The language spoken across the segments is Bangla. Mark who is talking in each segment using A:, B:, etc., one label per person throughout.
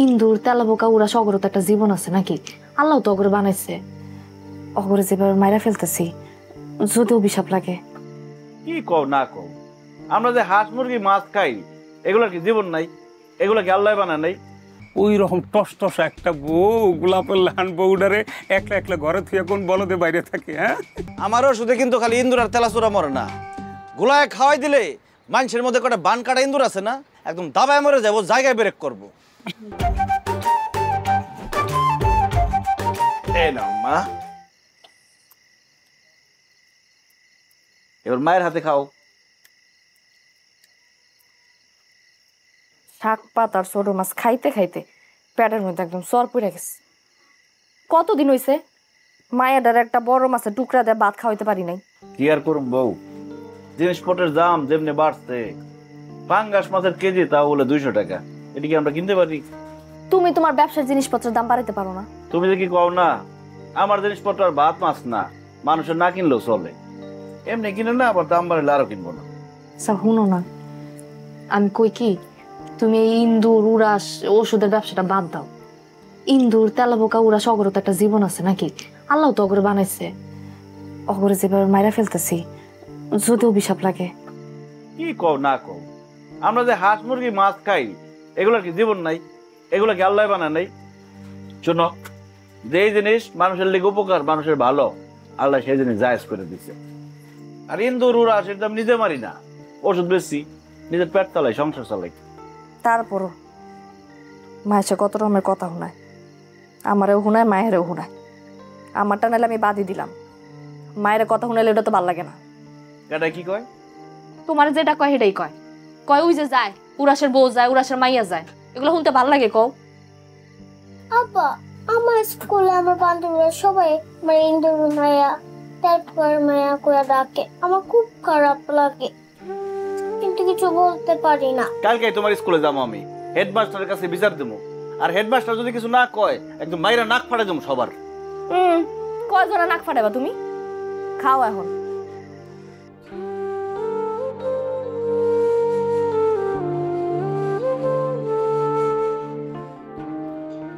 A: ইন্দুর তেলাবোকা উড়া সগর তো একটা জীবন আছে নাকি? আল্লাহ তো অগরে বানাইছে, অগরে যেভাবে মাইরা ফেলতেছি যদি অভিশাপ লাগে।
B: কি কও না কও, আমরা যে হাঁস মুরগি মাছ খাই এগুলোর কি জীবন নাই? এগুলো কি আল্লাহ বানায় নাই?
C: ওই রকম টস টস একটা বউ, গোলাপের লাহান বউডারে একলা একলা ঘরে থুয়ে কোন বলদে বাইরে থাকে। হ্যাঁ,
B: আমারও শুধু কিন্তু খালি ইন্দুর আর তেলাচুরা মরে না, গোলায় খাওয়াই দিলে মানুষের মধ্যে কটা বান কাটা ইন্দুর আছে না, একদম দাবায় মরে যাবো, জায়গায় ব্রেক করবো। এই নাও মা, এবার মায়ের হাতে খাও।
A: শাক পাত আর ছোট মাছ খাইতে খাইতে পেটের মধ্যে একদম সর পড়ে গেছে। কতদিন হইছে মায়ের একটা বড় মাছের টুকরা দিয়ে ভাত খাওয়াইতে পারি নাই।
B: কি আর করুম বউ, জিনিসপত্রের দাম যেমনি বাড়ছে, পাঙ্গাস মাছের কেজি তাও বলে 200 টাকা, এটা কি আমরা কিনতে পারি?
A: তুমি তোমার ব্যবসার জিনিসপত্রের দাম বাড়াইতে পারো না?
B: তুমি যে কি কও না, আমার জিনিসপত্র আর ভাত মাছ না, মানুষের না কিনলেও চলে, এমনি কিনে না আবার দাম বাড়লে আরো কিনবো না।
A: আচ্ছা শুনো না, আমি কই কি, তুমি এই ইন্দুর উড়াস ওষুধের ব্যবসাটা বাদ দাও। ইন্দুর তেলাবোকা উড়া সগর তো একটা জীবন আছে নাকি? আল্লাহ তো অগরে বানাইছে, অগরে যেভাবে মাইরা ফেলতেছি যদি অভিশাপ লাগে।
B: কি কও না কও, আমরা যে হাঁস মুরগি মাছ খাই এগুলোর কি জীবন নাই? এগুলো কি আল্লাহ বানায় নাই? শোনো, যে জিনিস মানুষের লিগে উপকার, মানুষের ভালো, আল্লাহ সেই জিনিস জায়েজ করে দিছে। আর ইন্দুর উড়া সেটা আমি নিজে মারি না, ওষুধ বেশি, নিজের পেট চালাই, সংসার চালাই।
A: তারপরও মায়ের কত রকমের কথা শোনায়, আমারেও শোনায় মায়েরও শোনায়। আমারটা নাহলে আমি বাদই দিলাম, মায়ের কথা শুনাইলে ওটা তো ভাল লাগে না।
B: এটা কি কয়?
A: তোমার যেটা কয় সেটাই কয়, কয় ওই যে যায় উড়াসের বউ যায়, উড়াসের মাইয়া যায়, এগুলো শুনতে ভাল লাগে কও?
D: আপা, আমার স্কুলে আমার বান্ধবীরা সবাই মানে ইন্দুর মায়া, তারপর মায়া করে ডাকে, আমার খুব খারাপ লাগে কিন্তু কিছু বলতে পারি না।
B: কালকে তোমার স্কুলে যাবো আমি, হেডমাস্টারের কাছে বিচার দেবো, আর হেডমাস্টার যদি কিছু না কয় একদম মাইরা নাক ফাড়ে দেবো সবার।
A: কয়জনা নাক ফাটাবা তুমি? খাও এখন।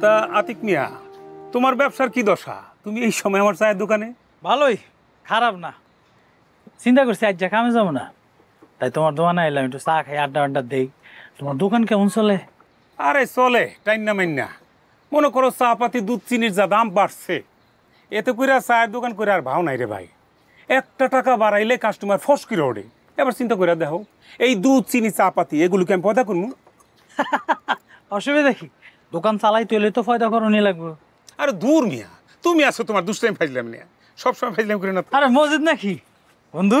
C: তা আতিক মিয়া, তোমার ব্যবসার কি দশা? তুমি এই সময় আমার চায়ের দোকানে?
E: ভালোই, খারাপ না। চিন্তা করছি আজ কামে যাবো না, তাই তোমার দোকানে এলাম, একটু চা খাই, আড্ডা আড্ডা দেই। তোমার দোকান কেমন চলে?
C: আরে চলে, টাইনা মাইনা। মনে করো চা পাতি দুধ চিনির যা দাম বাড়ছে, এতে করে চায়ের দোকান করে আর ভাও নাই রে ভাই। একটা টাকা বাড়াইলে কাস্টমার ফস করে ওঠে। এবার চিন্তা করে দেখো, এই দুধ চিনি চা পাতি এগুলোকে আমি পয়দা করবো?
E: অসুবিধা কি, দোকান চালাই তুলে তো ফয়দা করণই লাগবে।
C: আরে দূর মিয়া, তুমি আছো তোমার দুষ্টাইম ফাইজলাম নিয়ে, সবসময় ফাইজলাম করে না।
E: আরে মসজিদ নাকি বন্ধু,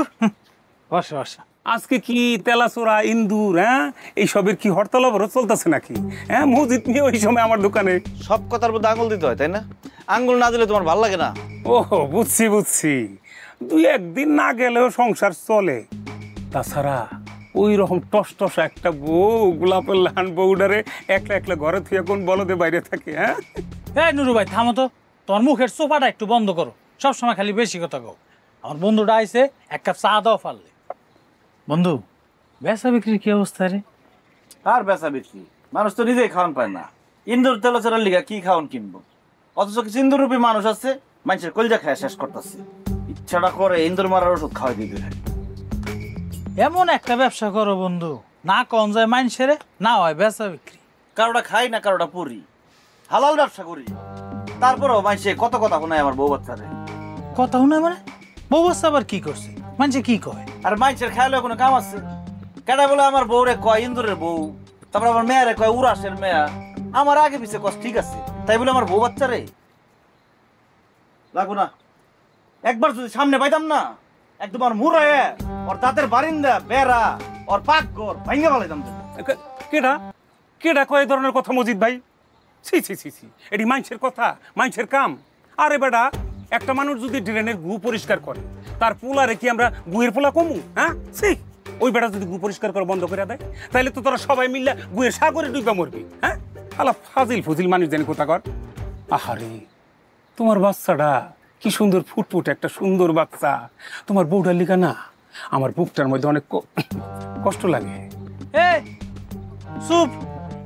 E: বসো বসো।
C: আজকে কি তেলাচোরা ইন্দুর, হ্যাঁ এইসবের কি হরতাল অবরোধ চলতেছে নাকি? হ্যাঁ, মসজিদ নিয়ে ওই সময় আমার দোকানে।
B: সব কথার মধ্যে আঙুল দিতে হয় তাই না? আঙুল না দিলে তোমার ভালো লাগে না?
C: ও বুঝছি বুঝছি, 2-1 দিন না গেলেও সংসার চলে। তাছাড়া ওই রকম টস টস একটা বউ, গোলাপের লাহান বউডারে একলা একলা ঘরে থুয়ে কোন বলদে বাইরে থাকে। হ্যাঁ,
E: এই নুরু ভাই থামো তো, তোমার মুখের সোফাটা একটু বন্ধ করো, সবসময় খালি বেশি কথা কও। আমার বন্ধুটা আইছে, এক কাপ চা দাও পারলে। বন্ধু, বেচা বিক্রির কি অবস্থা রে?
B: আর বেচা বিক্রি, মানুষ তো নিজেই খাওয়ান পায় না, ইন্দুর তেলাচোরার লিগা কি খাওয়ান কিনবো? অথচ কিছু ইন্দুর রূপী মানুষ আছে, মানুষের কলজা খায় শেষ করতেছে, ইচ্ছাটা করে ইন্দুর মারার ওষুধ খাওয়াই দিতে।
E: এমন একটা ব্যবসা করো বন্ধু, না কম যায় মাইনসেরে, না হয় বেচা বিক্রি।
B: কারোটা খাই না কারোটা পুরি, হালাল ব্যবসা করি, তারপরেও মানুষে কত কথা শোনায় আমার বউ বাচ্চারে।
E: কথা শুনে মানে? বউ বাচ্চা আবার কি করছে? মানুষে কি কয়?
B: আর মানুষের খেয়ালে কোনো কাম আছে? কেটা বলে আমার বউরে কয় ইন্দুরের বউ, তারপর আমার মেয়ারে কয় উড়াসের মেয়া, আমার আগে পিছে কষ্ট ঠিক আছে, তাই বলে আমার বউ বাচ্চারে লাগবো না? একবার যদি সামনে পাইতাম না, একদম আর মুড়ায় ওর দাঁতের বারিন্দা বেড়া ওর পাক ঘর ভাঙ্গে ফেলাইতাম।
C: কেডা কেডা কয় ধরনের কথা মজিদ ভাই? ছি ছি ছি ছি, এটি মানুষের কথা, মানুষের কাম। আরে বেটা, একটা মানুষ যদি ড্রেনের গু পরিষ্কার করে, তার পোলারে কি আমরা গুয়ের পোলা কমু? হ্যাঁ, সেই ওই বেটা যদি গু পরিষ্কার করে বন্ধ করে দেয়, তাহলে তো তোরা সবাই মিললে গুয়ের সাগরে ডুবা মরবি। হ্যাঁ, আলা ফাজিল ফুজিল মানুষ জানি কোথা কর। আহারে, তোমার বাচ্চাটা কি সুন্দর ফুটফুট একটা সুন্দর বাচ্চা, তোমার বউটার লিগা না আমার বুকটার মধ্যে অনেক কষ্ট লাগে।
E: এ চুপ,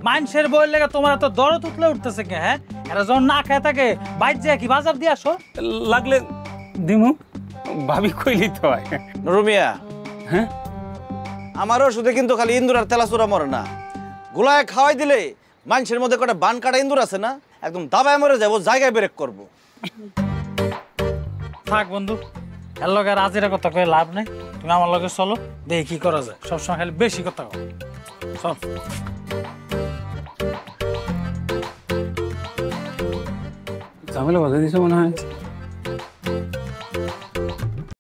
E: মানুষের বইয়ের লেগে তোমার তো দরদ উঠলে উঠতেছে কে? হ্যাঁ, এরা যখন না খায় থাকে বাইর যায় কি বাজার দিয়ে আসো?
C: লাগলে দিমু, ভাবি কইলি তো হয়।
B: রুমিয়া,
C: হ্যাঁ,
B: আমার ওষুধে কিন্তু খালি ইন্দুর আর তেলাচুরা মরে না, গোলায় খাওয়াই দিলে মানুষের মধ্যে কটা বান কাটা ইন্দুর আছে না, একদম দাবায় মরে যাবো, জায়গায় ব্রেক করবো।
E: থাক বন্ধু, এর লগে আর আজিরা কথা কয়ে লাভ নেই। তুমি আমার লগে চলো, দেখি কি করা যায়। সবসময় খালি বেশি কথা কও। চল।
C: ঝামেলা বাধা দিছে মনে হয়।